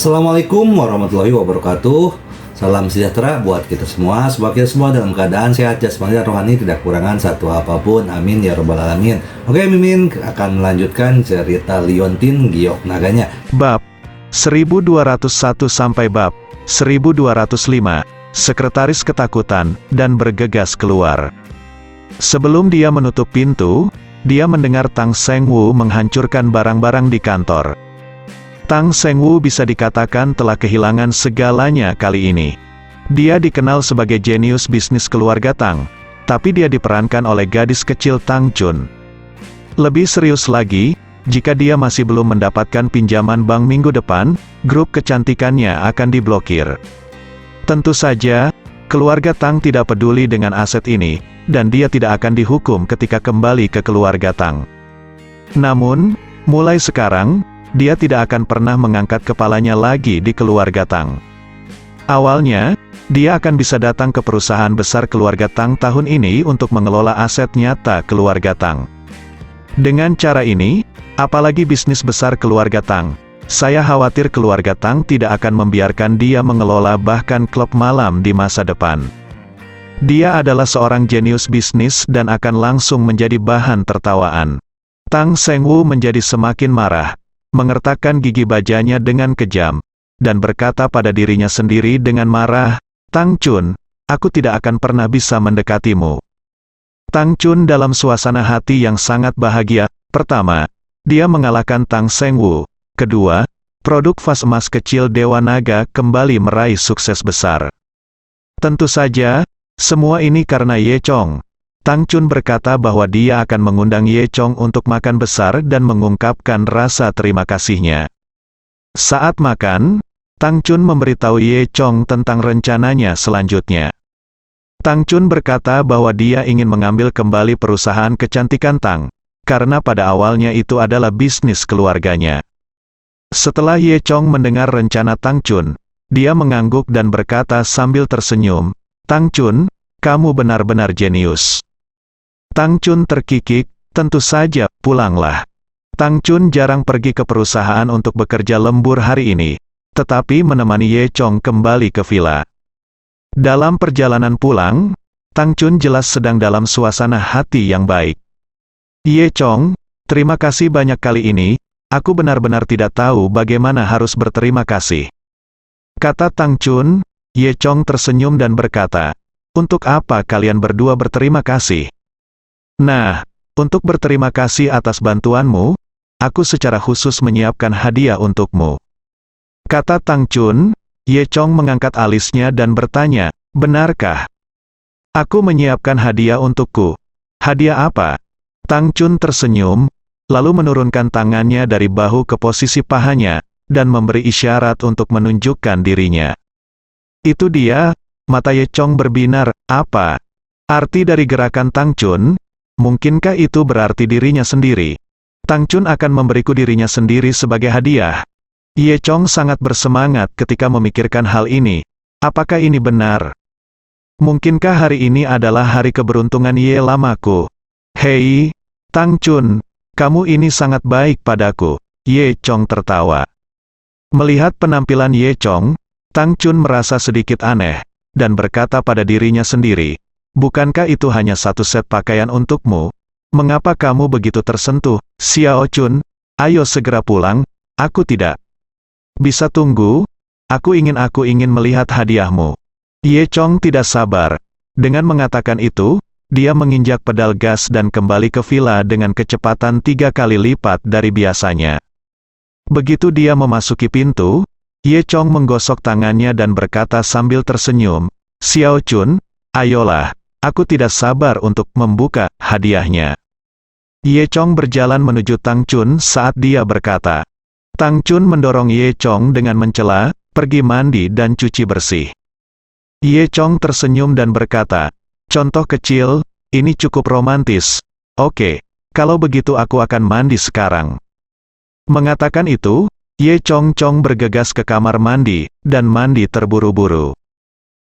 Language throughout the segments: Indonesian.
Assalamualaikum warahmatullahi wabarakatuh. Salam sejahtera buat kita semua. Semoga kita semua dalam keadaan sehat jasmani dan rohani, tidak kekurangan satu apapun. Amin ya robbal alamin. Oke, Mimin akan melanjutkan cerita Liontin Giok Naganya. Bab 1201 sampai bab 1205. Sekretaris ketakutan dan bergegas keluar. Sebelum dia menutup pintu, dia mendengar Tang Sengwu menghancurkan barang-barang di kantor. Tang Sengwu bisa dikatakan telah kehilangan segalanya kali ini. Dia dikenal sebagai jenius bisnis keluarga Tang, tapi dia diperankan oleh gadis kecil Tang Chun. Lebih serius lagi, jika dia masih belum mendapatkan pinjaman bank minggu depan, grup kecantikannya akan diblokir. Tentu saja, keluarga Tang tidak peduli dengan aset ini, dan dia tidak akan dihukum ketika kembali ke keluarga Tang. Namun, mulai sekarang, dia tidak akan pernah mengangkat kepalanya lagi di keluarga Tang. Awalnya, dia akan bisa datang ke perusahaan besar keluarga Tang tahun ini untuk mengelola aset nyata keluarga Tang. Dengan cara ini, apalagi bisnis besar keluarga Tang, saya khawatir keluarga Tang tidak akan membiarkan dia mengelola bahkan klub malam di masa depan. Dia adalah seorang jenius bisnis dan akan langsung menjadi bahan tertawaan. Tang Sengwu menjadi semakin marah, mengertakkan gigi bajanya dengan kejam, dan berkata pada dirinya sendiri dengan marah, "Tang Chun, aku tidak akan pernah bisa mendekatimu." Tang Chun dalam suasana hati yang sangat bahagia. Pertama, dia mengalahkan Tang Sengwu. Kedua, produk vas emas kecil Dewa Naga kembali meraih sukses besar. Tentu saja, semua ini karena Ye Chong. Tang Chun berkata bahwa dia akan mengundang Ye Chong untuk makan besar dan mengungkapkan rasa terima kasihnya. Saat makan, Tang Chun memberitahu Ye Chong tentang rencananya selanjutnya. Tang Chun berkata bahwa dia ingin mengambil kembali perusahaan kecantikan Tang, karena pada awalnya itu adalah bisnis keluarganya. Setelah Ye Chong mendengar rencana Tang Chun, dia mengangguk dan berkata sambil tersenyum, "Tang Chun, kamu benar-benar jenius." Tang Chun terkikik, "Tentu saja, pulanglah." Tang Chun jarang pergi ke perusahaan untuk bekerja lembur hari ini, tetapi menemani Ye Chong kembali ke villa. Dalam perjalanan pulang, Tang Chun jelas sedang dalam suasana hati yang baik. "Ye Chong, terima kasih banyak kali ini, aku benar-benar tidak tahu bagaimana harus berterima kasih," kata Tang Chun. Ye Chong tersenyum dan berkata, "Untuk apa kalian berdua berterima kasih?" "Nah, untuk berterima kasih atas bantuanmu, aku secara khusus menyiapkan hadiah untukmu," kata Tang Chun. Ye Chong mengangkat alisnya dan bertanya, "Benarkah? Aku menyiapkan hadiah untukku. Hadiah apa?" Tang Chun tersenyum, lalu menurunkan tangannya dari bahu ke posisi pahanya, dan memberi isyarat untuk menunjukkan dirinya. "Itu dia." Mata Ye Chong berbinar. "Apa arti dari gerakan Tang Chun? Mungkinkah itu berarti dirinya sendiri? Tang Chun akan memberiku dirinya sendiri sebagai hadiah?" Ye Chong sangat bersemangat ketika memikirkan hal ini. Apakah ini benar? Mungkinkah hari ini adalah hari keberuntungan Ye lamaku? "Hei, Tang Chun, kamu ini sangat baik padaku." Ye Chong tertawa. Melihat penampilan Ye Chong, Tang Chun merasa sedikit aneh, dan berkata pada dirinya sendiri, "Bukankah itu hanya satu set pakaian untukmu? Mengapa kamu begitu tersentuh, Xiao Chun? Ayo segera pulang, aku tidak bisa tunggu, aku ingin melihat hadiahmu." Ye Chong tidak sabar. Dengan mengatakan itu, dia menginjak pedal gas dan kembali ke villa dengan kecepatan 3 kali lipat dari biasanya. Begitu dia memasuki pintu, Ye Chong menggosok tangannya dan berkata sambil tersenyum, "Xiao Chun, ayolah, aku tidak sabar untuk membuka hadiahnya." Ye Chong berjalan menuju Tang Chun saat dia berkata. Tang Chun mendorong Ye Chong dengan mencela, "Pergi mandi dan cuci bersih." Ye Chong tersenyum dan berkata, "Contoh kecil, ini cukup romantis. Oke, kalau begitu aku akan mandi sekarang." Mengatakan itu, Ye Chong bergegas ke kamar mandi, dan mandi terburu-buru.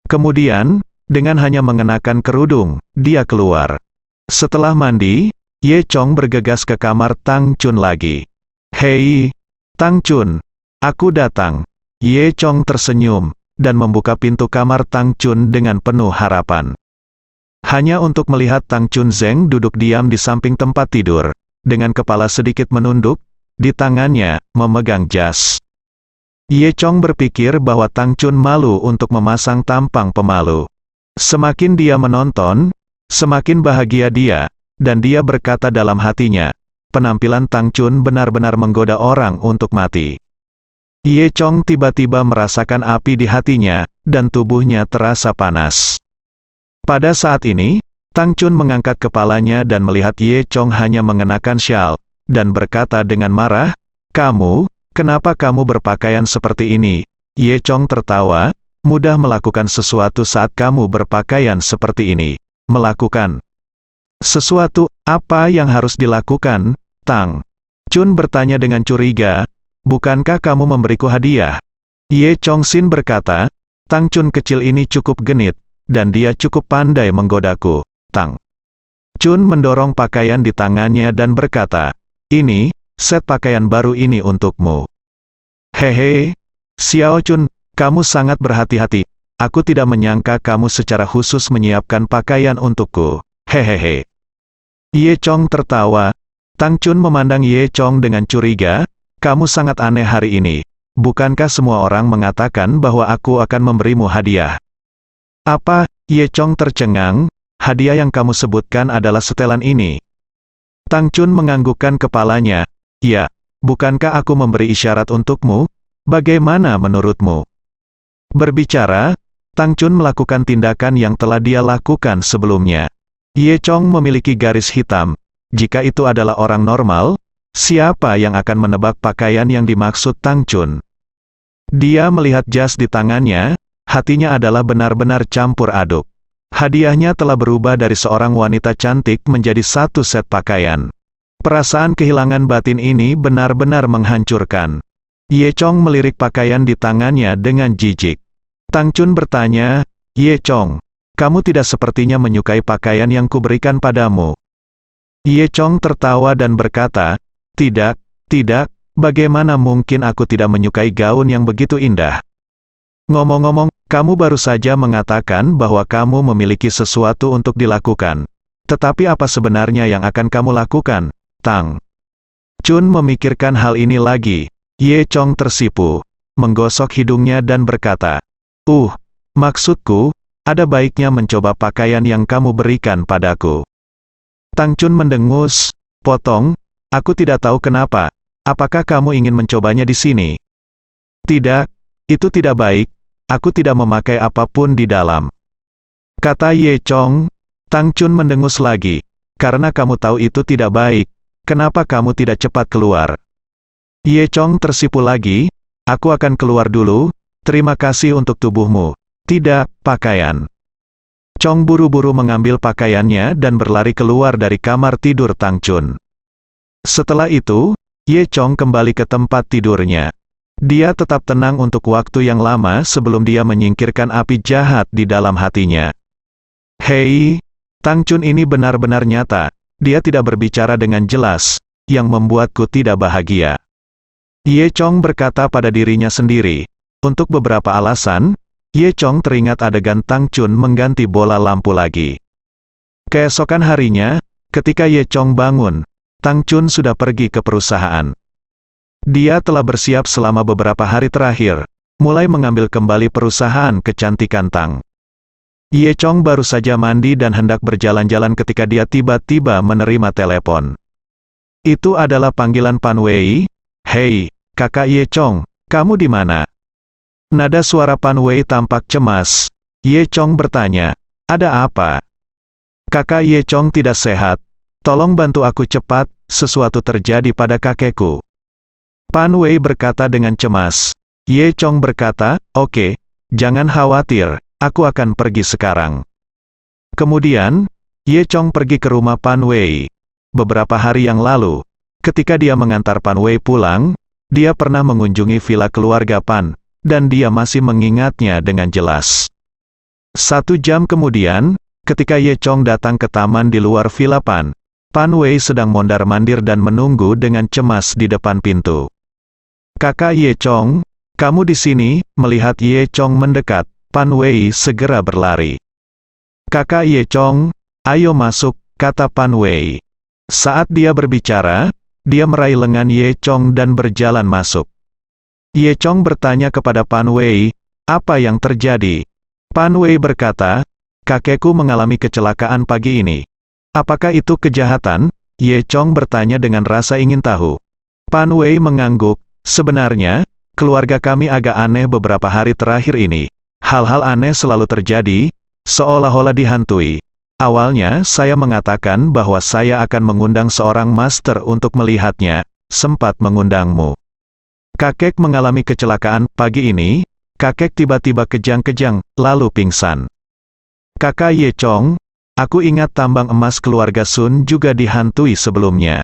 Kemudian, dengan hanya mengenakan kerudung, dia keluar. Setelah mandi, Ye Chong bergegas ke kamar Tang Chun lagi. "Hei, Tang Chun, aku datang." Ye Chong tersenyum, dan membuka pintu kamar Tang Chun dengan penuh harapan. Hanya untuk melihat Tang Chun Zeng duduk diam di samping tempat tidur, dengan kepala sedikit menunduk, di tangannya, memegang jas. Ye Chong berpikir bahwa Tang Chun malu untuk memasang tampang pemalu. Semakin dia menonton, semakin bahagia dia, dan dia berkata dalam hatinya, penampilan Tang Chun benar-benar menggoda orang untuk mati. Ye Chong tiba-tiba merasakan api di hatinya, dan tubuhnya terasa panas. Pada saat ini, Tang Chun mengangkat kepalanya dan melihat Ye Chong hanya mengenakan syal, dan berkata dengan marah, kenapa kamu berpakaian seperti ini?" Ye Chong tertawa, "Mudah melakukan sesuatu saat kamu berpakaian seperti ini." "Melakukan sesuatu, apa yang harus dilakukan, Tang?" Chun bertanya dengan curiga, "Bukankah kamu memberiku hadiah?" Ye Chong Sin berkata, "Tang Chun kecil ini cukup genit, dan dia cukup pandai menggodaku, Tang." Chun mendorong pakaian di tangannya dan berkata, "Ini, set pakaian baru ini untukmu." "Hehe, Xiao Chun, kamu sangat berhati-hati. Aku tidak menyangka kamu secara khusus menyiapkan pakaian untukku. Hehehe." Ye Chong tertawa. Tang Chun memandang Ye Chong dengan curiga, "Kamu sangat aneh hari ini. Bukankah semua orang mengatakan bahwa aku akan memberimu hadiah?" "Apa?" Ye Chong tercengang, "Hadiah yang kamu sebutkan adalah setelan ini." Tang Chun menganggukkan kepalanya. "Ya, bukankah aku memberi isyarat untukmu? Bagaimana menurutmu?" Berbicara, Tang Chun melakukan tindakan yang telah dia lakukan sebelumnya. Ye Chong memiliki garis hitam. Jika itu adalah orang normal, siapa yang akan menebak pakaian yang dimaksud Tang Chun? Dia melihat jas di tangannya, hatinya adalah benar-benar campur aduk. Hadiahnya telah berubah dari seorang wanita cantik menjadi satu set pakaian. Perasaan kehilangan batin ini benar-benar menghancurkan. Ye Chong melirik pakaian di tangannya dengan jijik. Tang Chun bertanya, "Ye Chong, kamu tidak sepertinya menyukai pakaian yang kuberikan padamu." Ye Chong tertawa dan berkata, "Tidak, bagaimana mungkin aku tidak menyukai gaun yang begitu indah? Ngomong-ngomong, kamu baru saja mengatakan bahwa kamu memiliki sesuatu untuk dilakukan. Tetapi apa sebenarnya yang akan kamu lakukan, Tang?" Chun memikirkan hal ini lagi. Ye Chong tersipu, menggosok hidungnya dan berkata, maksudku, ada baiknya mencoba pakaian yang kamu berikan padaku." Tang Chun mendengus, potong, "Aku tidak tahu kenapa. Apakah kamu ingin mencobanya di sini?" "Tidak, itu tidak baik. Aku tidak memakai apapun di dalam," kata Ye Chong. Tang Chun mendengus lagi. "Karena kamu tahu itu tidak baik, kenapa kamu tidak cepat keluar?" Ye Chong tersipu lagi, "Aku akan keluar dulu, terima kasih untuk tubuhmu. Tidak, pakaian." Chong buru-buru mengambil pakaiannya dan berlari keluar dari kamar tidur Tang Chun. Setelah itu, Ye Chong kembali ke tempat tidurnya. Dia tetap tenang untuk waktu yang lama sebelum dia menyingkirkan api jahat di dalam hatinya. "Hei, Tang Chun ini benar-benar nyata. Dia tidak berbicara dengan jelas, yang membuatku tidak bahagia." Ye Chong berkata pada dirinya sendiri. Untuk beberapa alasan, Ye Chong teringat adegan Tang Chun mengganti bola lampu lagi. Keesokan harinya, ketika Ye Chong bangun, Tang Chun sudah pergi ke perusahaan. Dia telah bersiap selama beberapa hari terakhir, mulai mengambil kembali perusahaan kecantikan Tang. Ye Chong baru saja mandi dan hendak berjalan-jalan ketika dia tiba-tiba menerima telepon. Itu adalah panggilan Pan Wei. "Hei, kakak Ye Chong, kamu di mana?" Nada suara Pan Wei tampak cemas. Ye Chong bertanya, "Ada apa?" "Kakak Ye Chong tidak sehat. Tolong bantu aku cepat, sesuatu terjadi pada kakekku." Pan Wei berkata dengan cemas. Ye Chong berkata, "Oke, jangan khawatir, aku akan pergi sekarang." Kemudian, Ye Chong pergi ke rumah Pan Wei. Beberapa hari yang lalu, ketika dia mengantar Pan Wei pulang, dia pernah mengunjungi villa keluarga Pan, dan dia masih mengingatnya dengan jelas. 1 jam kemudian, ketika Ye Chong datang ke taman di luar villa Pan, Pan Wei sedang mondar-mandir dan menunggu dengan cemas di depan pintu. "Kakak Ye Chong, Kamu di sini?" Melihat Ye Chong mendekat, Pan Wei segera berlari. "Kakak Ye Chong, ayo masuk," kata Pan Wei. Saat dia berbicara, dia meraih lengan Ye Chong dan berjalan masuk. Ye Chong bertanya kepada Pan Wei, "Apa yang terjadi?" Pan Wei berkata, "Kakekku mengalami kecelakaan pagi ini." "Apakah itu kejahatan?" Ye Chong bertanya dengan rasa ingin tahu. Pan Wei mengangguk, "Sebenarnya, keluarga kami agak aneh beberapa hari terakhir ini. Hal-hal aneh selalu terjadi, seolah-olah dihantui. Awalnya saya mengatakan bahwa saya akan mengundang seorang master untuk melihatnya, sempat mengundangmu. Kakek mengalami kecelakaan pagi ini, kakek tiba-tiba kejang-kejang, lalu pingsan. Kakak Ye Chong, aku ingat tambang emas keluarga Sun juga dihantui sebelumnya.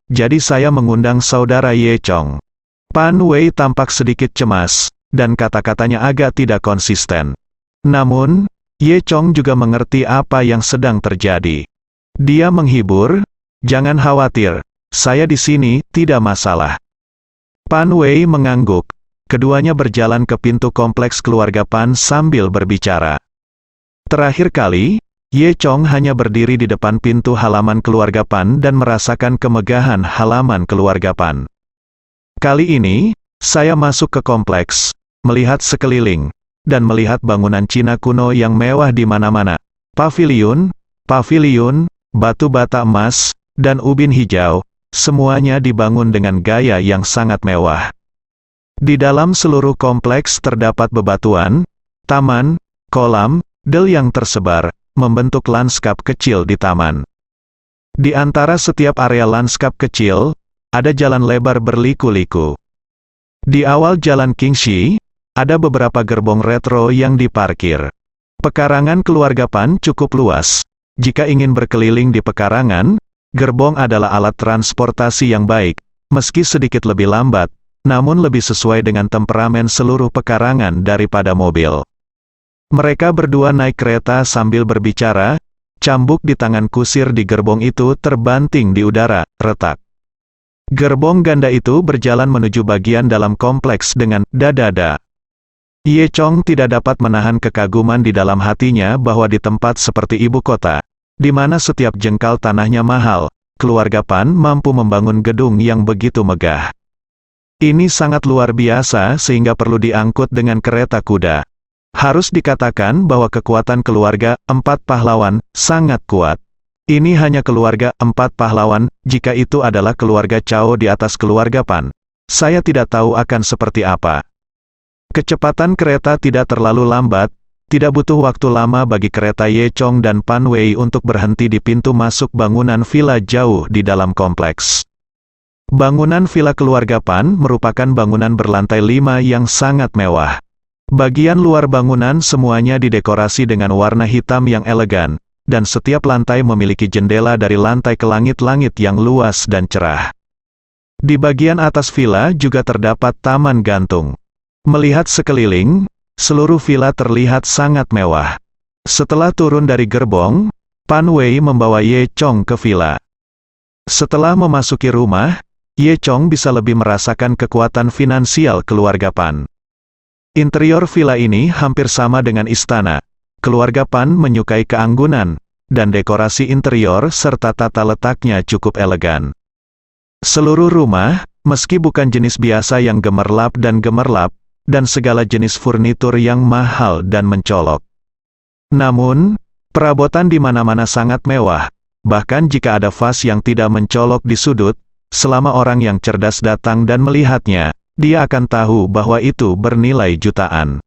Jadi saya mengundang saudara Ye Chong." Pan Wei tampak sedikit cemas, dan kata-katanya agak tidak konsisten. Namun, Ye Chong juga mengerti apa yang sedang terjadi. Dia menghibur, "Jangan khawatir, saya di sini, tidak masalah." Pan Wei mengangguk. Keduanya berjalan ke pintu kompleks keluarga Pan sambil berbicara. Terakhir kali, Ye Chong hanya berdiri di depan pintu halaman keluarga Pan dan merasakan kemegahan halaman keluarga Pan. "Kali ini, saya masuk ke kompleks, melihat sekeliling, dan melihat bangunan Cina kuno yang mewah di mana-mana. Paviliun, batu bata emas, dan ubin hijau, semuanya dibangun dengan gaya yang sangat mewah. Di dalam seluruh kompleks terdapat bebatuan, taman, kolam, del yang tersebar, membentuk lanskap kecil di taman. Di antara setiap area lanskap kecil, ada jalan lebar berliku-liku. Di awal jalan Qingxi, ada beberapa gerbong retro yang diparkir. Pekarangan keluarga Pan cukup luas. Jika ingin berkeliling di pekarangan, gerbong adalah alat transportasi yang baik, meski sedikit lebih lambat, namun lebih sesuai dengan temperamen seluruh pekarangan daripada mobil. Mereka berdua naik kereta sambil berbicara, cambuk di tangan kusir di gerbong itu terbanting di udara, retak. Gerbong ganda itu berjalan menuju bagian dalam kompleks dengan dadada. Ye Chong tidak dapat menahan kekaguman di dalam hatinya bahwa di tempat seperti ibu kota, di mana setiap jengkal tanahnya mahal, keluarga Pan mampu membangun gedung yang begitu megah. Ini sangat luar biasa sehingga perlu diangkut dengan kereta kuda. Harus dikatakan bahwa kekuatan keluarga empat pahlawan sangat kuat. Ini hanya keluarga empat pahlawan, jika itu adalah keluarga Cao di atas keluarga Pan. Saya tidak tahu akan seperti apa. Kecepatan kereta tidak terlalu lambat, tidak butuh waktu lama bagi kereta Ye Chong dan Pan Wei untuk berhenti di pintu masuk bangunan villa jauh di dalam kompleks. Bangunan villa keluarga Pan merupakan bangunan berlantai 5 yang sangat mewah. Bagian luar bangunan semuanya didekorasi dengan warna hitam yang elegan, dan setiap lantai memiliki jendela dari lantai ke langit-langit yang luas dan cerah. Di bagian atas villa juga terdapat taman gantung. Melihat sekeliling, seluruh villa terlihat sangat mewah. Setelah turun dari gerbong, Pan Wei membawa Ye Chong ke villa. Setelah memasuki rumah, Ye Chong bisa lebih merasakan kekuatan finansial keluarga Pan. Interior villa ini hampir sama dengan istana. Keluarga Pan menyukai keanggunan, dan dekorasi interior serta tata letaknya cukup elegan. Seluruh rumah, meski bukan jenis biasa yang gemerlap, dan segala jenis furnitur yang mahal dan mencolok. Namun, perabotan di mana-mana sangat mewah, bahkan jika ada vas yang tidak mencolok di sudut, selama orang yang cerdas datang dan melihatnya, dia akan tahu bahwa itu bernilai jutaan.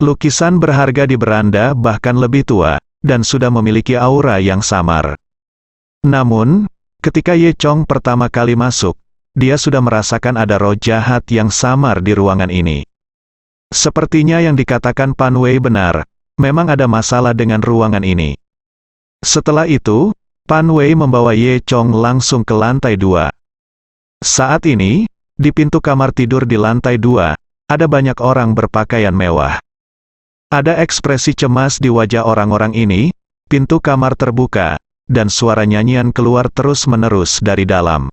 Lukisan berharga di beranda bahkan lebih tua, dan sudah memiliki aura yang samar. Namun, ketika Ye Chong pertama kali masuk, dia sudah merasakan ada roh jahat yang samar di ruangan ini. Sepertinya yang dikatakan Pan Wei benar, memang ada masalah dengan ruangan ini. Setelah itu, Pan Wei membawa Ye Chong langsung ke lantai 2. Saat ini, di pintu kamar tidur di lantai 2, ada banyak orang berpakaian mewah. Ada ekspresi cemas di wajah orang-orang ini, pintu kamar terbuka, dan suara nyanyian keluar terus-menerus dari dalam.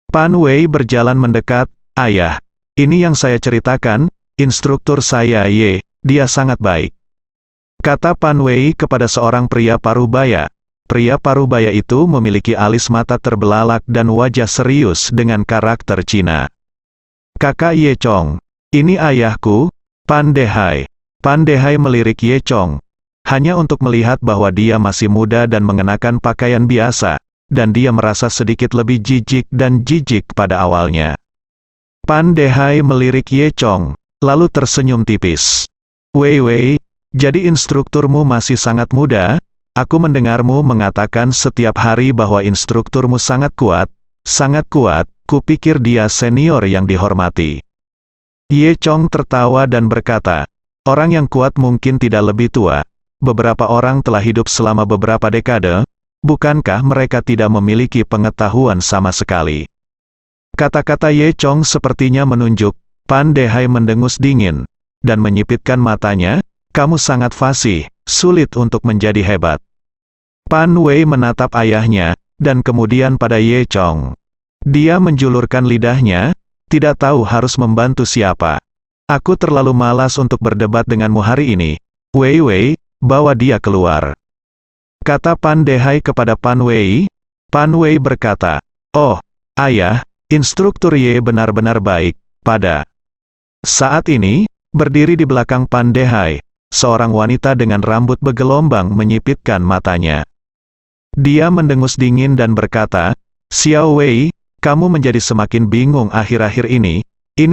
Pan Wei berjalan mendekat, Ayah, ini yang saya ceritakan, instruktur saya Ye, dia sangat baik. Kata Pan Wei kepada seorang pria parubaya. Pria parubaya itu memiliki alis mata terbelalak dan wajah serius dengan karakter Cina. Kakak Ye Chong, ini ayahku, Pan Dehai. Pan Dehai melirik Ye Chong, hanya untuk melihat bahwa dia masih muda dan mengenakan pakaian biasa, dan dia merasa sedikit lebih jijik dan jijik pada awalnya. Pan Dehai melirik Ye Chong, lalu tersenyum tipis. Wei Wei, jadi instrukturmu masih sangat muda? Aku mendengarmu mengatakan setiap hari bahwa instrukturmu sangat kuat, kupikir dia senior yang dihormati. Ye Chong tertawa dan berkata, orang yang kuat mungkin tidak lebih tua. Beberapa orang telah hidup selama beberapa dekade, bukankah mereka tidak memiliki pengetahuan sama sekali? Kata-kata Ye Chong sepertinya menunjuk, Pan Dehai mendengus dingin, dan menyipitkan matanya, kamu sangat fasih, sulit untuk menjadi hebat. Pan Wei menatap ayahnya, dan kemudian pada Ye Chong. Dia menjulurkan lidahnya, tidak tahu harus membantu siapa. Aku terlalu malas untuk berdebat denganmu hari ini. Wei Wei, bawa dia keluar. Kata Pan Dehai kepada Pan Wei. Pan Wei berkata, oh, ayah, instruktur Ye benar-benar baik. Pada saat ini, berdiri di belakang Pan Dehai, seorang wanita dengan rambut bergelombang menyipitkan matanya. Dia mendengus dingin dan berkata, Xiao Wei, kamu menjadi semakin bingung akhir-akhir ini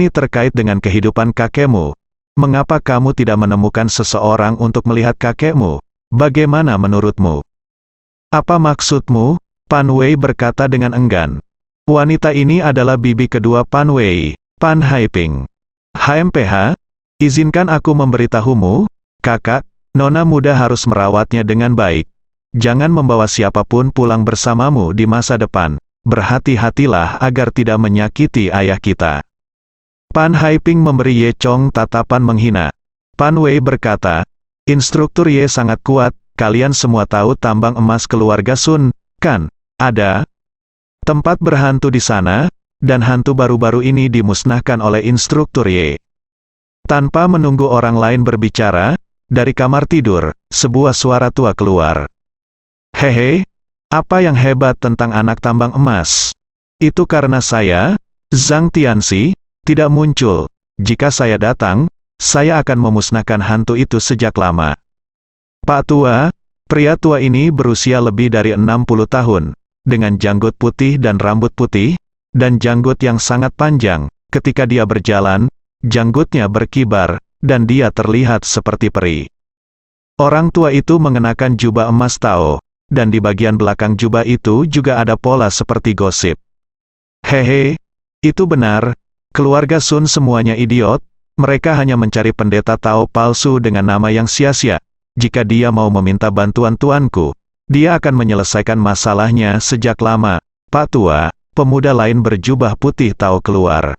terkait dengan kehidupan kakekmu. Mengapa kamu tidak menemukan seseorang untuk melihat kakekmu? Bagaimana menurutmu? Apa maksudmu? Pan Wei berkata dengan enggan. Wanita ini adalah bibi kedua Pan Wei, Pan Haiping. HMPH, izinkan aku memberitahumu, kakak, nona muda harus merawatnya dengan baik. Jangan membawa siapapun pulang bersamamu di masa depan. Berhati-hatilah agar tidak menyakiti ayah kita. Pan Haiping memberi Ye Chong tatapan menghina. Pan Wei berkata, instruktur Ye sangat kuat, kalian semua tahu tambang emas keluarga Sun, kan? Ada tempat berhantu di sana, dan hantu baru-baru ini dimusnahkan oleh instruktur Ye. Tanpa menunggu orang lain berbicara, dari kamar tidur, sebuah suara tua keluar. Hehe, apa yang hebat tentang anak tambang emas? Itu karena saya, Zhang Tianxi, tidak muncul. Jika saya datang, saya akan memusnahkan hantu itu sejak lama. Pak tua, pria tua ini berusia lebih dari 60 tahun, dengan janggut putih dan rambut putih, dan janggut yang sangat panjang. Ketika dia berjalan, janggutnya berkibar, dan dia terlihat seperti peri. Orang tua itu mengenakan jubah emas Tao, dan di bagian belakang jubah itu juga ada pola seperti gosip. Hehe, itu benar, keluarga Sun semuanya idiot, mereka hanya mencari pendeta Tao palsu dengan nama yang sia-sia. Jika dia mau meminta bantuan tuanku, dia akan menyelesaikan masalahnya sejak lama. Pak tua, pemuda lain berjubah putih Tao keluar.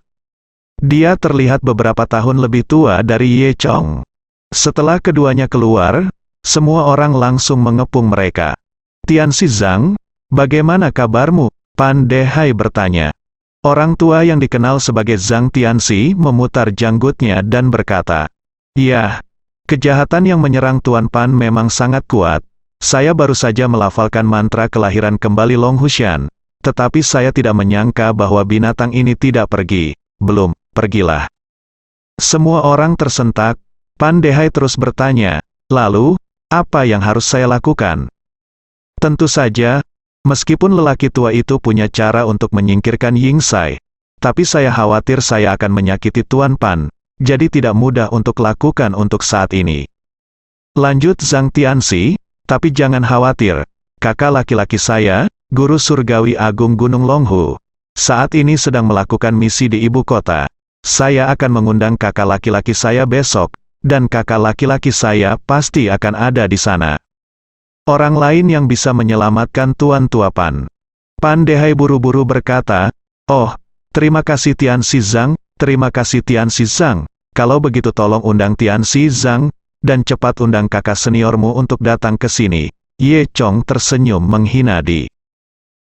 Dia terlihat beberapa tahun lebih tua dari Ye Chong. Setelah keduanya keluar, semua orang langsung mengepung mereka. Tianxi Zhang, bagaimana kabarmu? Pan Dehai bertanya. Orang tua yang dikenal sebagai Zhang Tianxi memutar janggutnya dan berkata, ya, kejahatan yang menyerang Tuan Pan memang sangat kuat. Saya baru saja melafalkan mantra kelahiran kembali Long Hushan, tetapi saya tidak menyangka bahwa binatang ini tidak pergi. Belum, pergilah. Semua orang tersentak. Pan Dehai terus bertanya, lalu, apa yang harus saya lakukan? Tentu saja, meskipun lelaki tua itu punya cara untuk menyingkirkan Ying Sai, tapi saya khawatir saya akan menyakiti Tuan Pan, jadi tidak mudah untuk lakukan untuk saat ini. Lanjut Zhang Tianxi, tapi jangan khawatir, kakak laki-laki saya, Guru Surgawi Agung Gunung Longhu, saat ini sedang melakukan misi di ibu kota. Saya akan mengundang kakak laki-laki saya besok, dan kakak laki-laki saya pasti akan ada di sana. Orang lain yang bisa menyelamatkan Tuan Tua Pan. Pan Dehai buru-buru berkata, oh, terima kasih Tianxi Zhang, terima kasih Tianxi Zhang. Kalau begitu tolong undang Tianxi Zhang, dan cepat undang kakak seniormu untuk datang ke sini. Ye Chong tersenyum menghina di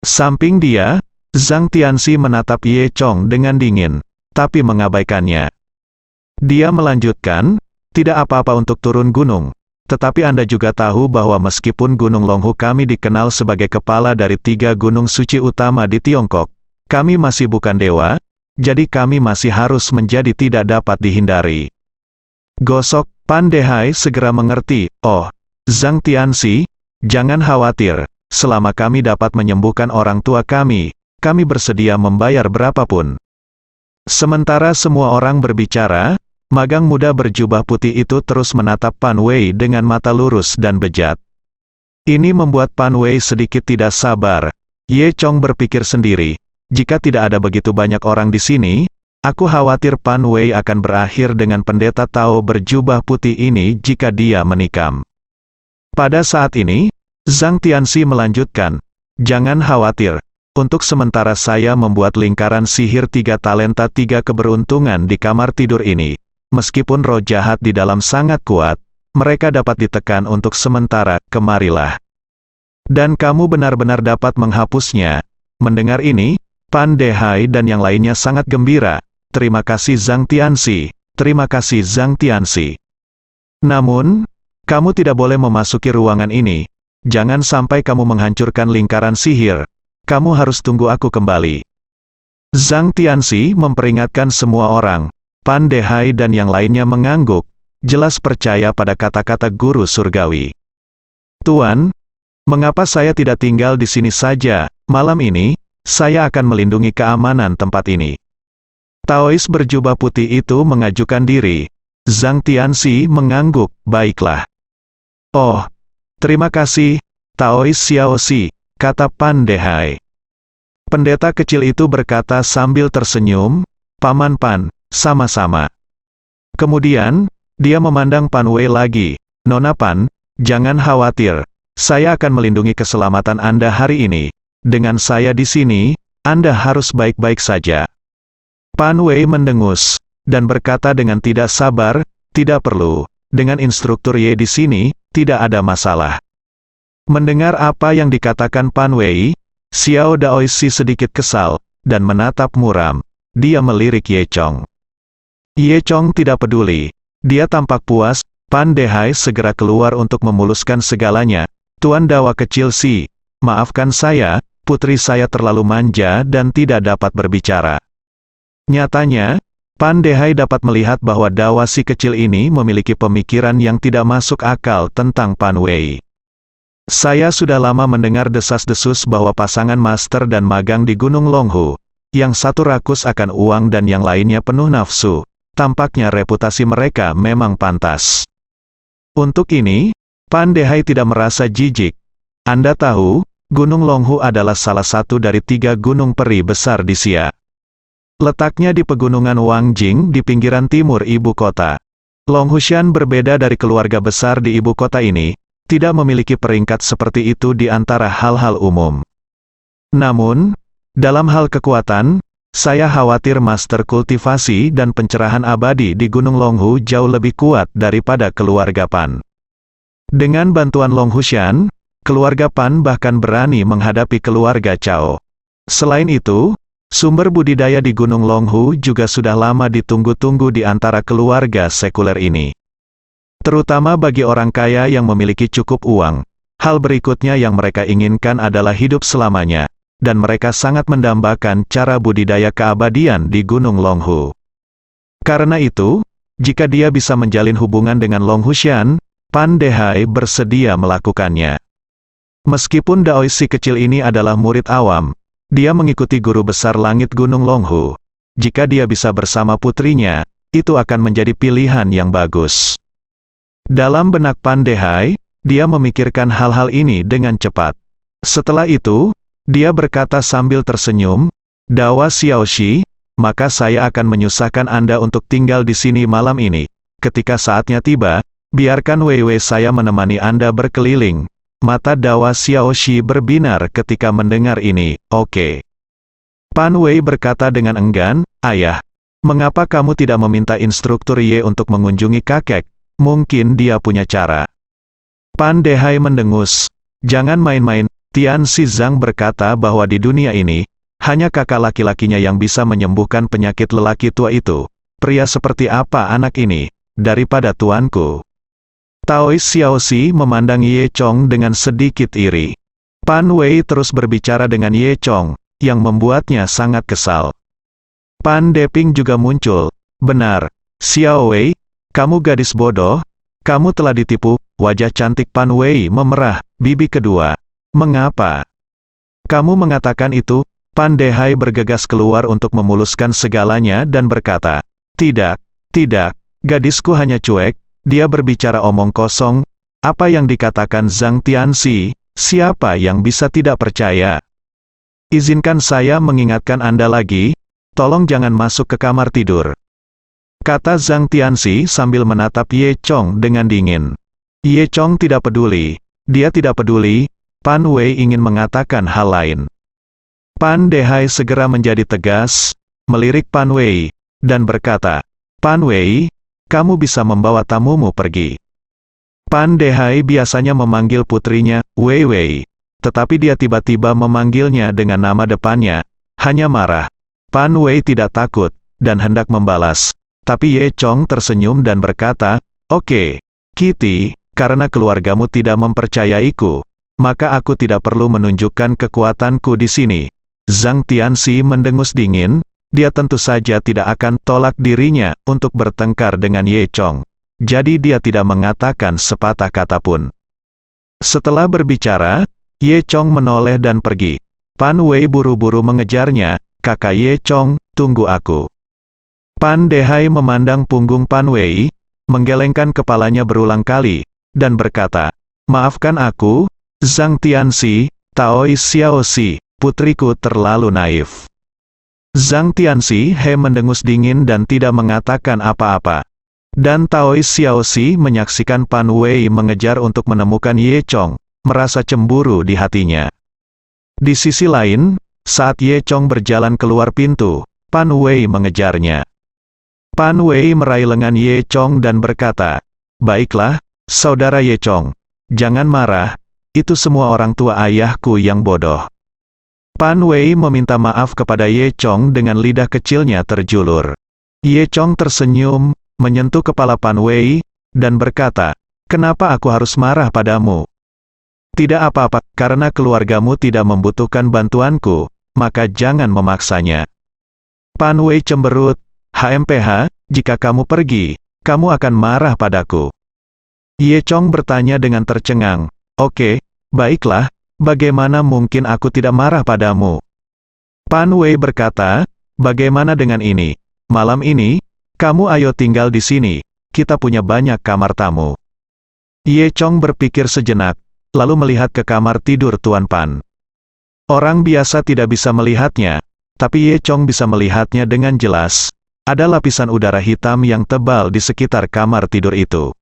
samping dia. Zhang Tianxi menatap Ye Chong dengan dingin. tapi mengabaikannya. Dia melanjutkan, tidak apa-apa untuk turun gunung. Tetapi Anda juga tahu bahwa meskipun Gunung Longhu kami dikenal sebagai kepala dari 3 gunung suci utama di Tiongkok, kami masih bukan dewa, jadi kami masih harus menjadi tidak dapat dihindari. Gosok, Pan Dehai segera mengerti, oh, Zhang Tianxi, jangan khawatir, selama kami dapat menyembuhkan orang tua kami bersedia membayar berapapun. Sementara semua orang berbicara, magang muda berjubah putih itu terus menatap Pan Wei dengan mata lurus dan bejat. Ini membuat Pan Wei sedikit tidak sabar. Ye Chong berpikir sendiri, jika tidak ada begitu banyak orang di sini, aku khawatir Pan Wei akan berakhir dengan pendeta Tao berjubah putih ini jika dia menikam. Pada saat ini, Zhang Tianxi melanjutkan, jangan khawatir, untuk sementara saya membuat lingkaran sihir 3 talenta 3 keberuntungan di kamar tidur ini. Meskipun roh jahat di dalam sangat kuat, mereka dapat ditekan untuk sementara, kemarilah. Dan kamu benar-benar dapat menghapusnya. Mendengar ini, Pan Dehai dan yang lainnya sangat gembira. Terima kasih Zhang Tianxi, terima kasih Zhang Tianxi. Namun, kamu tidak boleh memasuki ruangan ini. Jangan sampai kamu menghancurkan lingkaran sihir. Kamu harus tunggu aku kembali. Zhang Tianxi memperingatkan semua orang. Pan Dehai dan yang lainnya mengangguk, jelas percaya pada kata-kata guru surgawi. Tuan, mengapa saya tidak tinggal di sini saja? Malam ini, saya akan melindungi keamanan tempat ini. Taois berjubah putih itu mengajukan diri. Zhang Tianxi mengangguk, baiklah. Oh, terima kasih, Taois Xiaoxi, kata Pan Dehai. Pendeta kecil itu berkata sambil tersenyum, Paman Pan, sama-sama. Kemudian, dia memandang Pan Wei lagi, Nona Pan, jangan khawatir, saya akan melindungi keselamatan Anda hari ini. Dengan saya di sini, Anda harus baik-baik saja. Pan Wei mendengus, dan berkata dengan tidak sabar, tidak perlu, dengan instruktur Ye di sini, tidak ada masalah. Mendengar apa yang dikatakan Pan Wei, Xiao Daoisi sedikit kesal, dan menatap muram. Dia melirik Ye Chong. Ye Chong tidak peduli. Dia tampak puas. Pan Dehai segera keluar untuk memuluskan segalanya. Tuan Dawa kecil si, maafkan saya, putri saya terlalu manja dan tidak dapat berbicara. Nyatanya, Pan Dehai dapat melihat bahwa Dawa si kecil ini memiliki pemikiran yang tidak masuk akal tentang Pan Wei. Saya sudah lama mendengar desas-desus bahwa pasangan master dan magang di Gunung Longhu, yang satu rakus akan uang dan yang lainnya penuh nafsu, tampaknya reputasi mereka memang pantas. Untuk ini, Pan Dehai tidak merasa jijik. Anda tahu, Gunung Longhu adalah salah satu dari 3 gunung peri besar di Xia. Letaknya di pegunungan Wangjing di pinggiran timur ibu kota. Longhushan berbeda dari keluarga besar di ibu kota ini, tidak memiliki peringkat seperti itu di antara hal-hal umum. Namun, dalam hal kekuatan, saya khawatir master kultivasi dan pencerahan abadi di Gunung Longhu jauh lebih kuat daripada keluarga Pan. Dengan bantuan Longhushan, keluarga Pan bahkan berani menghadapi keluarga Cao. Selain itu, sumber budidaya di Gunung Longhu juga sudah lama ditunggu-tunggu di antara keluarga sekuler ini. Terutama bagi orang kaya yang memiliki cukup uang. Hal berikutnya yang mereka inginkan adalah hidup selamanya, dan mereka sangat mendambakan cara budidaya keabadian di Gunung Longhu. Karena itu, jika dia bisa menjalin hubungan dengan Longhushan, Pan Dehai bersedia melakukannya. Meskipun Daoisi kecil ini adalah murid awam, dia mengikuti guru besar langit Gunung Longhu. Jika dia bisa bersama putrinya, itu akan menjadi pilihan yang bagus. Dalam benak Pan Dehai, dia memikirkan hal-hal ini dengan cepat. Setelah itu, dia berkata sambil tersenyum, Dawa Xiaoxi, maka saya akan menyusahkan Anda untuk tinggal di sini malam ini. Ketika saatnya tiba, biarkan Weiwei saya menemani Anda berkeliling. Mata Dawa Xiaoxi berbinar ketika mendengar ini. Oke. Pan Wei berkata dengan enggan, Ayah, mengapa kamu tidak meminta instruktur Ye untuk mengunjungi kakek? Mungkin dia punya cara. Pan Dehai mendengus. Jangan main-main. Tian Xizang berkata bahwa di dunia ini, hanya kakak laki-lakinya yang bisa menyembuhkan penyakit lelaki tua itu. Pria seperti apa anak ini, daripada tuanku? Taois Xiaoxi memandang Ye Chong dengan sedikit iri. Pan Wei terus berbicara dengan Ye Chong, yang membuatnya sangat kesal. Pan Deping juga muncul. Benar, Xiao Wei, kamu gadis bodoh, kamu telah ditipu. Wajah cantik Pan Wei memerah, bibi kedua. Mengapa? Kamu mengatakan itu? Pan Dehai bergegas keluar untuk memuluskan segalanya dan berkata, tidak, gadisku hanya cuek, dia berbicara omong kosong. Apa yang dikatakan Zhang Tianxi, siapa yang bisa tidak percaya? Izinkan saya mengingatkan Anda lagi, tolong jangan masuk ke kamar tidur. Kata Zhang Tianxi sambil menatap Ye Chong dengan dingin. Ye Chong tidak peduli. Dia tidak peduli. Pan Wei ingin mengatakan hal lain. Pan Dehai segera menjadi tegas, melirik Pan Wei, dan berkata, Pan Wei, kamu bisa membawa tamumu pergi. Pan Dehai biasanya memanggil putrinya, Wei Wei. Tetapi dia tiba-tiba memanggilnya dengan nama depannya, hanya marah. Pan Wei tidak takut, dan hendak membalas. Tapi Ye Chong tersenyum dan berkata, oke, Kitty, karena keluargamu tidak mempercayaiku, maka aku tidak perlu menunjukkan kekuatanku di sini. Zhang Tianxi mendengus dingin, dia tentu saja tidak akan tolak dirinya untuk bertengkar dengan Ye Chong. Jadi dia tidak mengatakan sepatah kata pun. Setelah berbicara, Ye Chong menoleh dan pergi. Pan Wei buru-buru mengejarnya, kakak Ye Chong, tunggu aku. Pan Dehai memandang punggung Pan Wei, menggelengkan kepalanya berulang kali, dan berkata, maafkan aku, Zhang Tianxi, Taois Xiaoxi, putriku terlalu naif. Zhang Tianxi mendengus dingin dan tidak mengatakan apa-apa. Dan Taois Xiaoxi menyaksikan Pan Wei mengejar untuk menemukan Ye Chong, merasa cemburu di hatinya. Di sisi lain, saat Ye Chong berjalan keluar pintu, Pan Wei mengejarnya. Pan Wei meraih lengan Ye Chong dan berkata, baiklah, saudara Ye Chong, jangan marah, itu semua orang tua ayahku yang bodoh. Pan Wei meminta maaf kepada Ye Chong dengan lidah kecilnya terjulur. Ye Chong tersenyum, menyentuh kepala Pan Wei, dan berkata, kenapa aku harus marah padamu? Tidak apa-apa, karena keluargamu tidak membutuhkan bantuanku, maka jangan memaksanya. Pan Wei cemberut, HMPH, jika kamu pergi, kamu akan marah padaku. Ye Chong bertanya dengan tercengang, oke, baiklah, bagaimana mungkin aku tidak marah padamu? Pan Wei berkata, bagaimana dengan ini? Malam ini, kamu ayo tinggal di sini, kita punya banyak kamar tamu. Ye Chong berpikir sejenak, lalu melihat ke kamar tidur Tuan Pan. Orang biasa tidak bisa melihatnya, tapi Ye Chong bisa melihatnya dengan jelas. Ada lapisan udara hitam yang tebal di sekitar kamar tidur itu.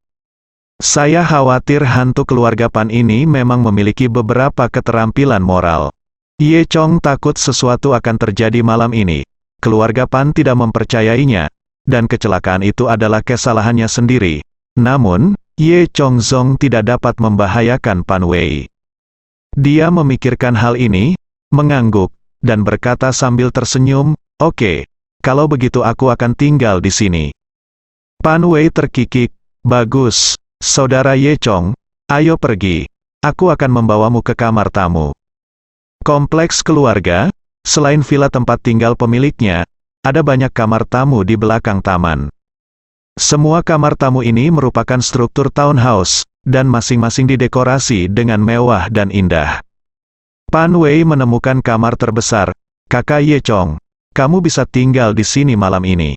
Saya khawatir hantu keluarga Pan ini memang memiliki beberapa keterampilan moral. Ye Chong takut sesuatu akan terjadi malam ini. Keluarga Pan tidak mempercayainya, dan kecelakaan itu adalah kesalahannya sendiri. Namun, Ye Chong Zong tidak dapat membahayakan Pan Wei. Dia memikirkan hal ini, mengangguk, dan berkata sambil tersenyum, oke, kalau begitu aku akan tinggal di sini. Pan Wei terkikik, bagus, saudara Ye Chong, ayo pergi, aku akan membawamu ke kamar tamu. Kompleks keluarga, selain villa tempat tinggal pemiliknya, ada banyak kamar tamu di belakang taman. Semua kamar tamu ini merupakan struktur townhouse, dan masing-masing didekorasi dengan mewah dan indah. Pan Wei menemukan kamar terbesar. Kakak Ye Chong, kamu bisa tinggal di sini malam ini.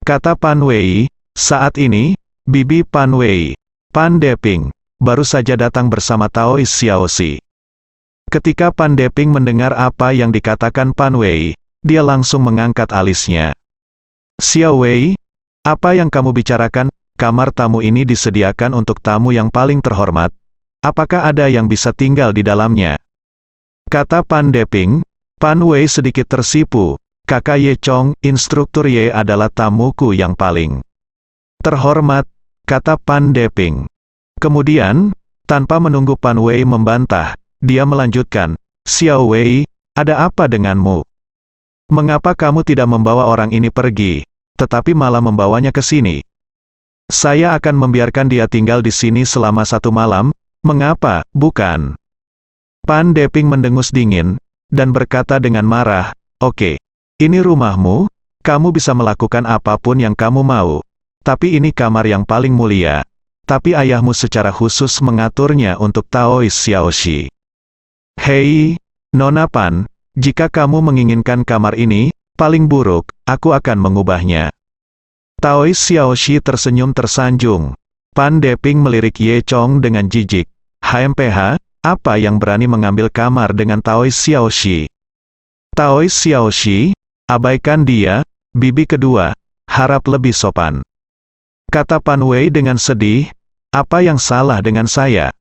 Kata Pan Wei, saat ini, bibi Pan Wei, Pan Deping, baru saja datang bersama Taois Xiaoxi. Ketika Pan Deping mendengar apa yang dikatakan Pan Wei, dia langsung mengangkat alisnya. Xiao Wei, apa yang kamu bicarakan? Kamar tamu ini disediakan untuk tamu yang paling terhormat. Apakah ada yang bisa tinggal di dalamnya? Kata Pan Deping. Pan Wei sedikit tersipu. Kakak Ye Chong, instruktur Ye adalah tamuku yang paling terhormat, kata Pan Deping. Kemudian, tanpa menunggu Pan Wei membantah, dia melanjutkan, Xiao Wei, Ada apa denganmu? Mengapa kamu tidak membawa orang ini pergi, tetapi malah membawanya ke sini? Saya akan membiarkan dia tinggal di sini selama 1 malam, mengapa, bukan? Pan Deping mendengus dingin, dan berkata dengan marah, "Oke, ini rumahmu, kamu bisa melakukan apapun yang kamu mau. Tapi ini kamar yang paling mulia. Tapi ayahmu secara khusus mengaturnya untuk Taois Xiaoxi. Hei, Nona Pan, jika kamu menginginkan kamar ini, paling buruk, aku akan mengubahnya." Taois Xiaoxi tersenyum tersanjung. Pan Deping melirik Ye Chong dengan jijik. "HMPH, apa yang berani mengambil kamar dengan Taois Xiaoxi?" "Taois Xiaoxi, abaikan dia, bibi kedua, harap lebih sopan," kata Pan Wei dengan sedih. "Apa yang salah dengan saya?"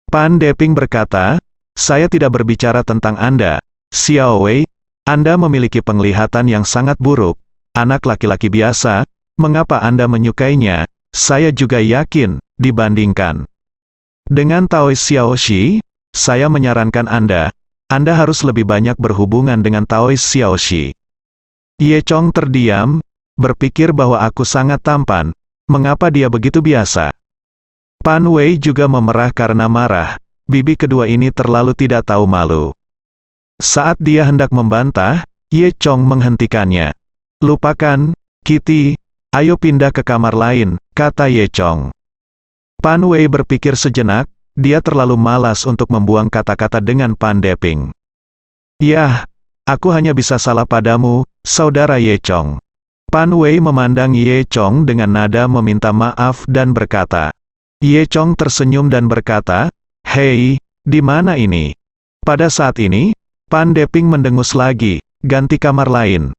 Pan Deping berkata, "Saya tidak berbicara tentang Anda, Xiao Wei. Anda memiliki penglihatan yang sangat buruk, anak laki-laki biasa. Mengapa Anda menyukainya? Saya juga yakin, dibandingkan dengan Taois Xiaoxi, saya menyarankan Anda harus lebih banyak berhubungan dengan Taois Xiaoxi." Ye Chong terdiam, berpikir bahwa aku sangat tampan. Mengapa dia begitu biasa? Pan Wei juga memerah karena marah. Bibi kedua ini terlalu tidak tahu malu. Saat dia hendak membantah, Ye Chong menghentikannya. "Lupakan, Kitty, ayo pindah ke kamar lain," kata Ye Chong. Pan Wei berpikir sejenak, dia terlalu malas untuk membuang kata-kata dengan Pan Deping. "Yah, aku hanya bisa salah padamu, saudara Ye Chong." Pan Wei memandang Ye Chong dengan nada meminta maaf dan berkata. Ye Chong tersenyum dan berkata, "Hei, di mana ini?" Pada saat ini, Pan Deping mendengus lagi, "Ganti kamar lain."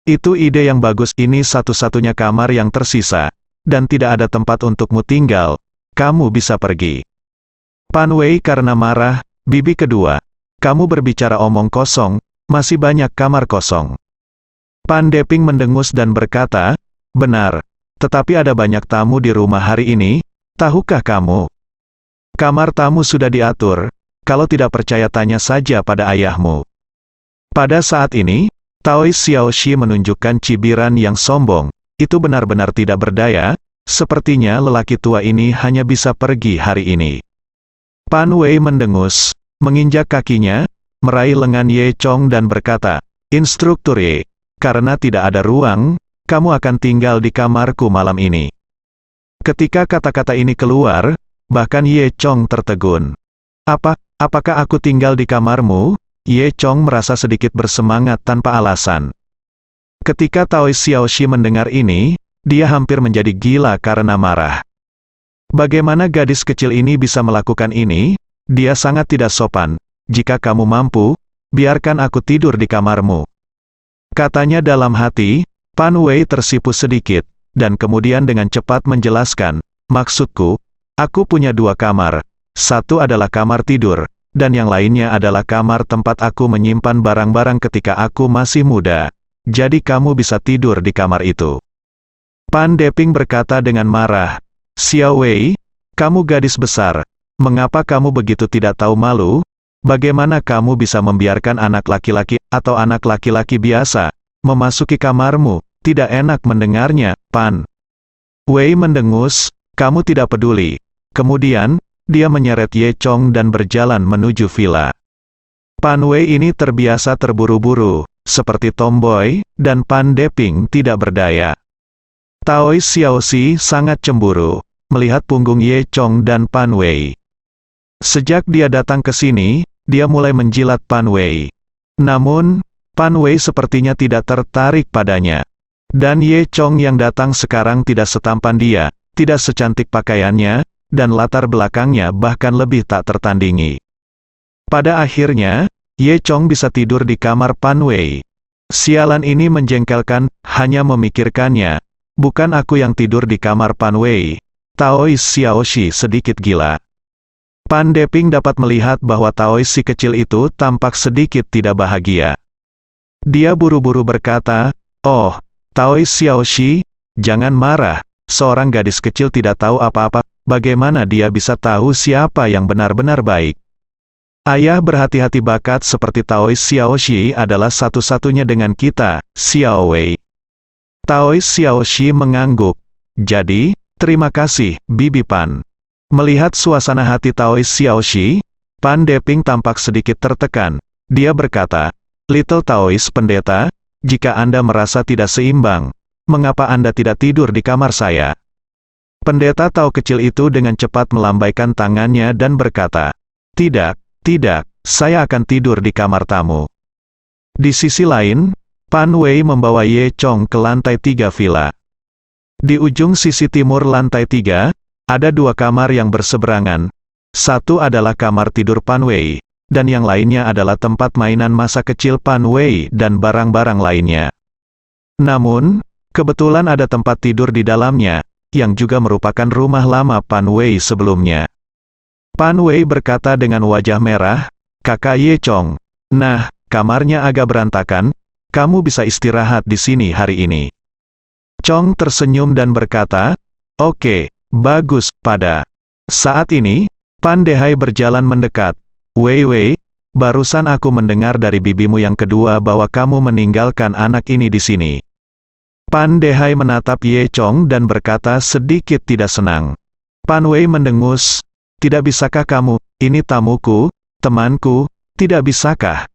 "Itu ide yang bagus, ini satu-satunya kamar yang tersisa, dan tidak ada tempat untukmu tinggal, kamu bisa pergi." Pan Wei karena marah, "Bibi kedua, kamu berbicara omong kosong, masih banyak kamar kosong." Pan Deping mendengus dan berkata, "Benar, tetapi ada banyak tamu di rumah hari ini, tahukah kamu? Kamar tamu sudah diatur, kalau tidak percaya tanya saja pada ayahmu." Pada saat ini, Taois Xiaoxi menunjukkan cibiran yang sombong, itu benar-benar tidak berdaya, sepertinya lelaki tua ini hanya bisa pergi hari ini. Pan Wei mendengus, menginjak kakinya, meraih lengan Ye Chong dan berkata, "Instruktur Ye, karena tidak ada ruang, kamu akan tinggal di kamarku malam ini." Ketika kata-kata ini keluar, bahkan Ye Chong tertegun. Apakah aku tinggal di kamarmu?" Ye Chong merasa sedikit bersemangat tanpa alasan. Ketika Taois Xiaoxi mendengar ini, dia hampir menjadi gila karena marah. Bagaimana gadis kecil ini bisa melakukan ini? Dia sangat tidak sopan. "Jika kamu mampu, biarkan aku tidur di kamarmu," katanya dalam hati. Pan Wei tersipu sedikit, dan kemudian dengan cepat menjelaskan, "Maksudku, aku punya 2 kamar. Satu adalah kamar tidur, dan yang lainnya adalah kamar tempat aku menyimpan barang-barang ketika aku masih muda. Jadi kamu bisa tidur di kamar itu." Pan Deping berkata dengan marah, "Xiao Wei, kamu gadis besar. Mengapa kamu begitu tidak tahu malu? Bagaimana kamu bisa membiarkan anak laki-laki atau anak laki-laki biasa memasuki kamarmu? Tidak enak mendengarnya, Pan." Wei mendengus, "Kamu tidak peduli." Kemudian, dia menyeret Ye Chong dan berjalan menuju villa. Pan Wei ini terbiasa terburu-buru, seperti tomboy, dan Pan Deping tidak berdaya. Taois Xiaoxi sangat cemburu melihat punggung Ye Chong dan Pan Wei. Sejak dia datang ke sini, dia mulai menjilat Pan Wei. Namun, Pan Wei sepertinya tidak tertarik padanya. Dan Ye Chong yang datang sekarang tidak setampan dia, tidak secantik pakaiannya, dan latar belakangnya bahkan lebih tak tertandingi. Pada akhirnya, Ye Chong bisa tidur di kamar Pan Wei. Sialan ini menjengkelkan, hanya memikirkannya. Bukan aku yang tidur di kamar Pan Wei. Taois Xiaoxi sedikit gila. Pan Deping dapat melihat bahwa Taois si kecil itu tampak sedikit tidak bahagia. Dia buru-buru berkata, "Oh, Taois Xiaoxi, jangan marah. Seorang gadis kecil tidak tahu apa-apa. Bagaimana dia bisa tahu siapa yang benar-benar baik?" Ayah berhati-hati, bakat seperti Taois Xiaoxi adalah satu-satunya dengan kita, Xiao Wei. Taois Xiaoxi mengangguk. Jadi, terima kasih, Bibi Pan. Melihat suasana hati Taois Xiaoxi, Pan Deping tampak sedikit tertekan. Dia berkata, Little Taois pendeta, jika Anda merasa tidak seimbang, mengapa Anda tidak tidur di kamar saya? Pendeta Tao kecil itu dengan cepat melambaikan tangannya dan berkata, Tidak, tidak, saya akan tidur di kamar tamu. Di sisi lain, Pan Wei membawa Ye Chong ke lantai 3 villa. Di ujung sisi timur lantai 3, ada 2 kamar yang berseberangan. Satu adalah kamar tidur Pan Wei, dan yang lainnya adalah tempat mainan masa kecil Pan Wei dan barang-barang lainnya. Namun, kebetulan ada tempat tidur di dalamnya, yang juga merupakan rumah lama Pan Wei sebelumnya. Pan Wei berkata dengan wajah merah, Kakak Ye Chong, nah, kamarnya agak berantakan, kamu bisa istirahat di sini hari ini. Chong tersenyum dan berkata, Oke, bagus, pada saat ini, Pan Dehai berjalan mendekat. Wei Wei, barusan aku mendengar dari bibimu yang kedua bahwa kamu meninggalkan anak ini di sini. Pan Dehai menatap Ye Chong dan berkata sedikit tidak senang. Pan Wei mendengus, tidak bisakah kamu, ini tamuku, temanku, tidak bisakah?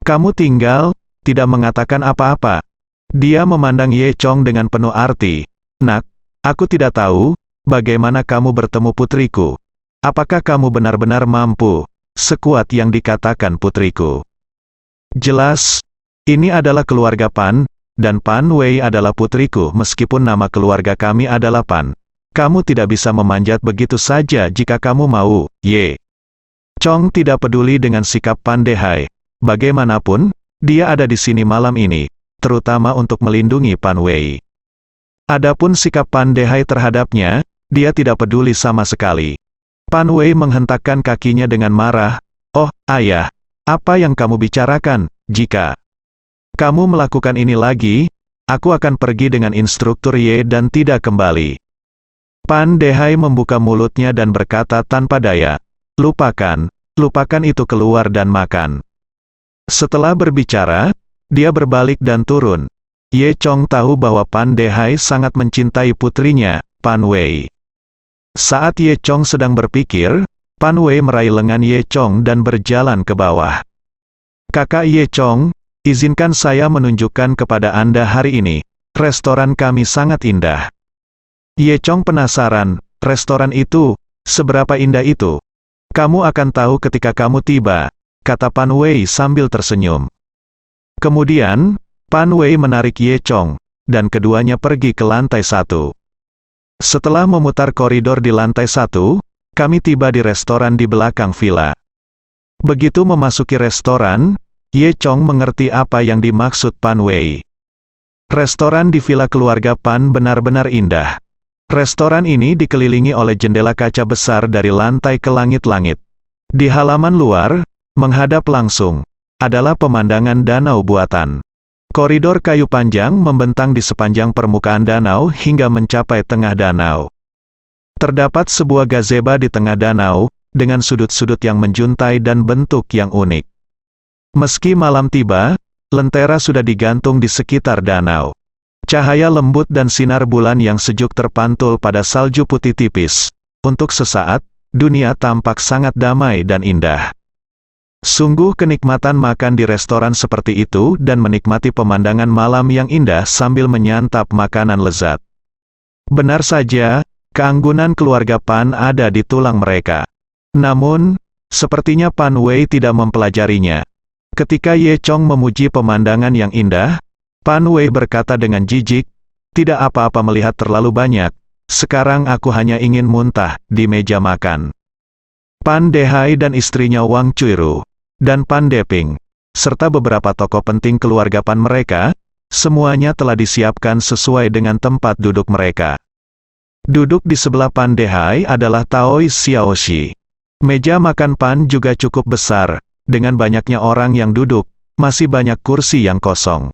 Kamu tinggal, tidak mengatakan apa-apa. Dia memandang Ye Chong dengan penuh arti. Nak, aku tidak tahu, bagaimana kamu bertemu putriku. Apakah kamu benar-benar mampu, sekuat yang dikatakan putriku? Jelas, ini adalah keluarga Pan, dan Pan Wei adalah putriku meskipun nama keluarga kami adalah Pan. Kamu tidak bisa memanjat begitu saja jika kamu mau, Ye. Chong tidak peduli dengan sikap Pan Dehai. Bagaimanapun, dia ada di sini malam ini, terutama untuk melindungi Pan Wei. Adapun sikap Pan Dehai terhadapnya, dia tidak peduli sama sekali. Pan Wei menghentakkan kakinya dengan marah. Oh, ayah, apa yang kamu bicarakan? Jika kamu melakukan ini lagi, aku akan pergi dengan instruktur Ye dan tidak kembali. Pan Dehai membuka mulutnya dan berkata tanpa daya, lupakan itu, keluar dan makan. Setelah berbicara, dia berbalik dan turun. Ye Chong tahu bahwa Pan Dehai sangat mencintai putrinya, Pan Wei. Saat Ye Chong sedang berpikir, Pan Wei meraih lengan Ye Chong dan berjalan ke bawah. Kakak Ye Chong, izinkan saya menunjukkan kepada Anda hari ini, restoran kami sangat indah. Ye Chong penasaran, restoran itu, seberapa indah itu? Kamu akan tahu ketika kamu tiba, kata Pan Wei sambil tersenyum. Kemudian, Pan Wei menarik Ye Chong, dan keduanya pergi ke lantai 1. Setelah memutar koridor di lantai 1, kami tiba di restoran di belakang villa. Begitu memasuki restoran, Ye Chong mengerti apa yang dimaksud Pan Wei. Restoran di villa keluarga Pan benar-benar indah. Restoran ini dikelilingi oleh jendela kaca besar dari lantai ke langit-langit. Di halaman luar, menghadap langsung, adalah pemandangan danau buatan. Koridor kayu panjang membentang di sepanjang permukaan danau hingga mencapai tengah danau. Terdapat sebuah gazebo di tengah danau, dengan sudut-sudut yang menjuntai dan bentuk yang unik. Meski malam tiba, lentera sudah digantung di sekitar danau. Cahaya lembut dan sinar bulan yang sejuk terpantul pada salju putih tipis. Untuk sesaat, dunia tampak sangat damai dan indah. Sungguh kenikmatan makan di restoran seperti itu dan menikmati pemandangan malam yang indah sambil menyantap makanan lezat. Benar saja, keanggunan keluarga Pan ada di tulang mereka. Namun, sepertinya Pan Wei tidak mempelajarinya. Ketika Ye Chong memuji pemandangan yang indah, Pan Wei berkata dengan jijik, tidak apa-apa melihat terlalu banyak, sekarang aku hanya ingin muntah di meja makan. Pan Dehai dan istrinya Wang Chuiru, dan Pan Deping, serta beberapa tokoh penting keluarga Pan mereka, semuanya telah disiapkan sesuai dengan tempat duduk mereka. Duduk di sebelah Pan Dehai adalah Taois Xiaoxi. Meja makan Pan juga cukup besar. Dengan banyaknya orang yang duduk, masih banyak kursi yang kosong.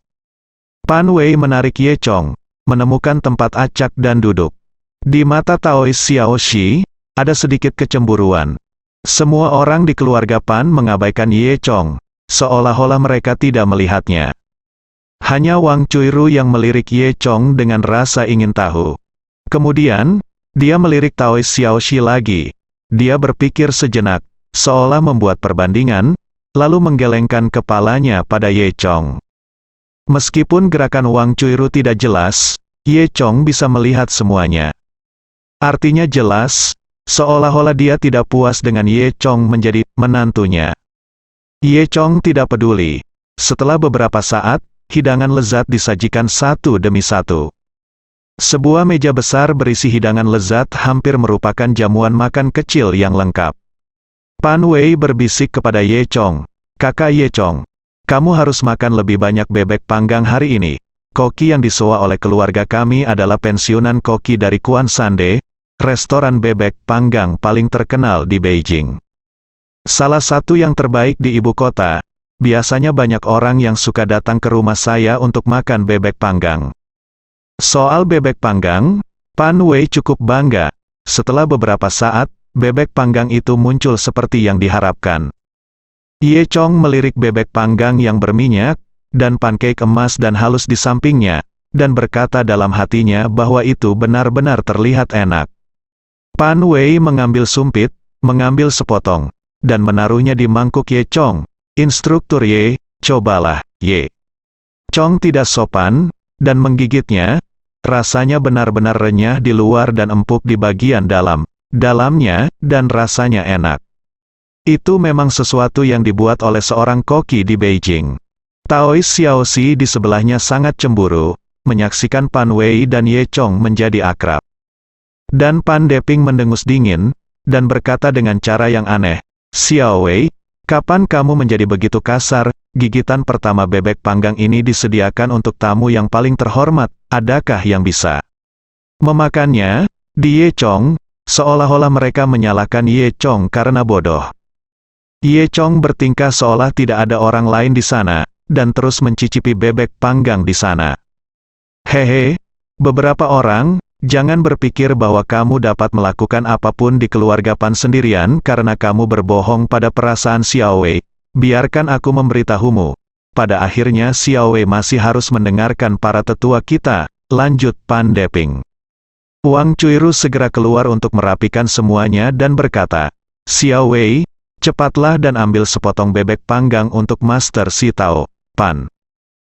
Pan Wei menarik Ye Chong, menemukan tempat acak dan duduk. Di mata Taois Xiaoxi, ada sedikit kecemburuan. Semua orang di keluarga Pan mengabaikan Ye Chong, seolah-olah mereka tidak melihatnya. Hanya Wang Cuiru yang melirik Ye Chong dengan rasa ingin tahu. Kemudian, dia melirik Taois Xiaoxi lagi. Dia berpikir sejenak, seolah membuat perbandingan, lalu menggelengkan kepalanya pada Ye Chong. Meskipun gerakan Wang Cuiru tidak jelas, Ye Chong bisa melihat semuanya. Artinya jelas, seolah-olah dia tidak puas dengan Ye Chong menjadi menantunya. Ye Chong tidak peduli. Setelah beberapa saat, hidangan lezat disajikan satu demi satu. Sebuah meja besar berisi hidangan lezat hampir merupakan jamuan makan kecil yang lengkap. Pan Wei berbisik kepada Ye Chong, "Kakak Ye Chong, kamu harus makan lebih banyak bebek panggang hari ini. Koki yang disewa oleh keluarga kami adalah pensiunan koki dari Kuan Sande, restoran bebek panggang paling terkenal di Beijing. Salah satu yang terbaik di ibu kota. Biasanya banyak orang yang suka datang ke rumah saya untuk makan bebek panggang." Soal bebek panggang, Pan Wei cukup bangga. Setelah beberapa saat, bebek panggang itu muncul seperti yang diharapkan. Ye Chong melirik bebek panggang yang berminyak, dan pancake emas dan halus di sampingnya, dan berkata dalam hatinya bahwa itu benar-benar terlihat enak. Pan Wei mengambil sumpit, mengambil sepotong, dan menaruhnya di mangkuk Ye Chong. "Instruktur Ye, cobalah, Ye." Chong tidak sopan, dan menggigitnya. Rasanya benar-benar renyah di luar dan empuk di bagian dalamnya, dan rasanya enak. Itu memang sesuatu yang dibuat oleh seorang koki di Beijing. Taois Xiaoxi di sebelahnya sangat cemburu, menyaksikan Pan Wei dan Ye Chong menjadi akrab. Dan Pan Deping mendengus dingin, dan berkata dengan cara yang aneh, "Xiao Wei, kapan kamu menjadi begitu kasar? Gigitan pertama bebek panggang ini disediakan untuk tamu yang paling terhormat, adakah yang bisa memakannya?" Di Ye Chong, seolah-olah mereka menyalahkan Ye Chong karena bodoh. Ye Chong bertingkah seolah tidak ada orang lain di sana, dan terus mencicipi bebek panggang di sana. "Hehe, beberapa orang, jangan berpikir bahwa kamu dapat melakukan apapun di keluarga Pan sendirian karena kamu berbohong pada perasaan Xiao Wei. Biarkan aku memberitahumu. Pada akhirnya Xiao Wei masih harus mendengarkan para tetua kita," lanjut Pan Deping. Wang Cuiru segera keluar untuk merapikan semuanya dan berkata, "Xiao Wei, cepatlah dan ambil sepotong bebek panggang untuk Master Si Tao." Pan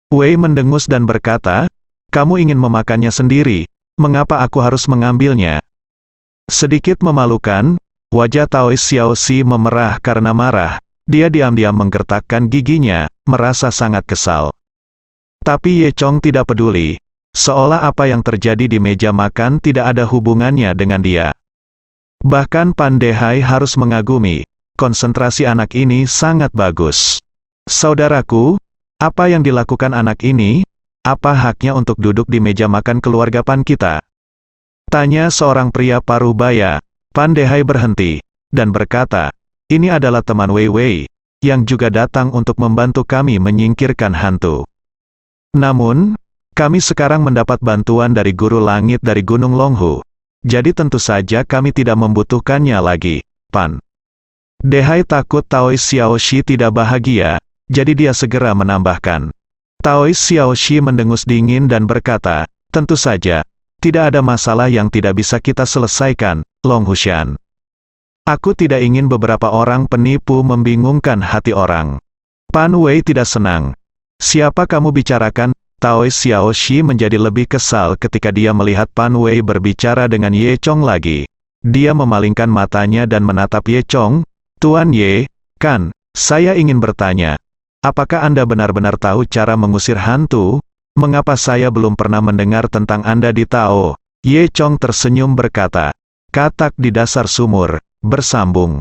Wei mendengus dan berkata, "Kamu ingin memakannya sendiri, mengapa aku harus mengambilnya?" Sedikit memalukan, wajah Taois Xiaoxi memerah karena marah. Dia diam-diam menggertakkan giginya, merasa sangat kesal. Tapi Ye Chong tidak peduli, seolah apa yang terjadi di meja makan tidak ada hubungannya dengan dia. Bahkan Pan Dehai harus mengagumi, konsentrasi anak ini sangat bagus. "Saudaraku, apa yang dilakukan anak ini? Apa haknya untuk duduk di meja makan keluarga Pan kita?" tanya seorang pria paruh baya. Pan Dehai berhenti, dan berkata, "Ini adalah teman Wei Wei, yang juga datang untuk membantu kami menyingkirkan hantu. Namun, kami sekarang mendapat bantuan dari Guru Langit dari Gunung Longhu. Jadi tentu saja kami tidak membutuhkannya lagi." Pan Dehai takut Taois Xiaoxi tidak bahagia, jadi dia segera menambahkan. Taois Xiaoxi mendengus dingin dan berkata, "Tentu saja, tidak ada masalah yang tidak bisa kita selesaikan, Long Hushan. Aku tidak ingin beberapa orang penipu membingungkan hati orang." Pan Wei tidak senang. "Siapa kamu bicarakan?" Taois Xiaoxi menjadi lebih kesal ketika dia melihat Pan Wei berbicara dengan Ye Chong lagi. Dia memalingkan matanya dan menatap Ye Chong. "Tuan Ye, kan, saya ingin bertanya. Apakah Anda benar-benar tahu cara mengusir hantu? Mengapa saya belum pernah mendengar tentang Anda di Tao?" Ye Chong tersenyum berkata, "Katak di dasar sumur, bersambung."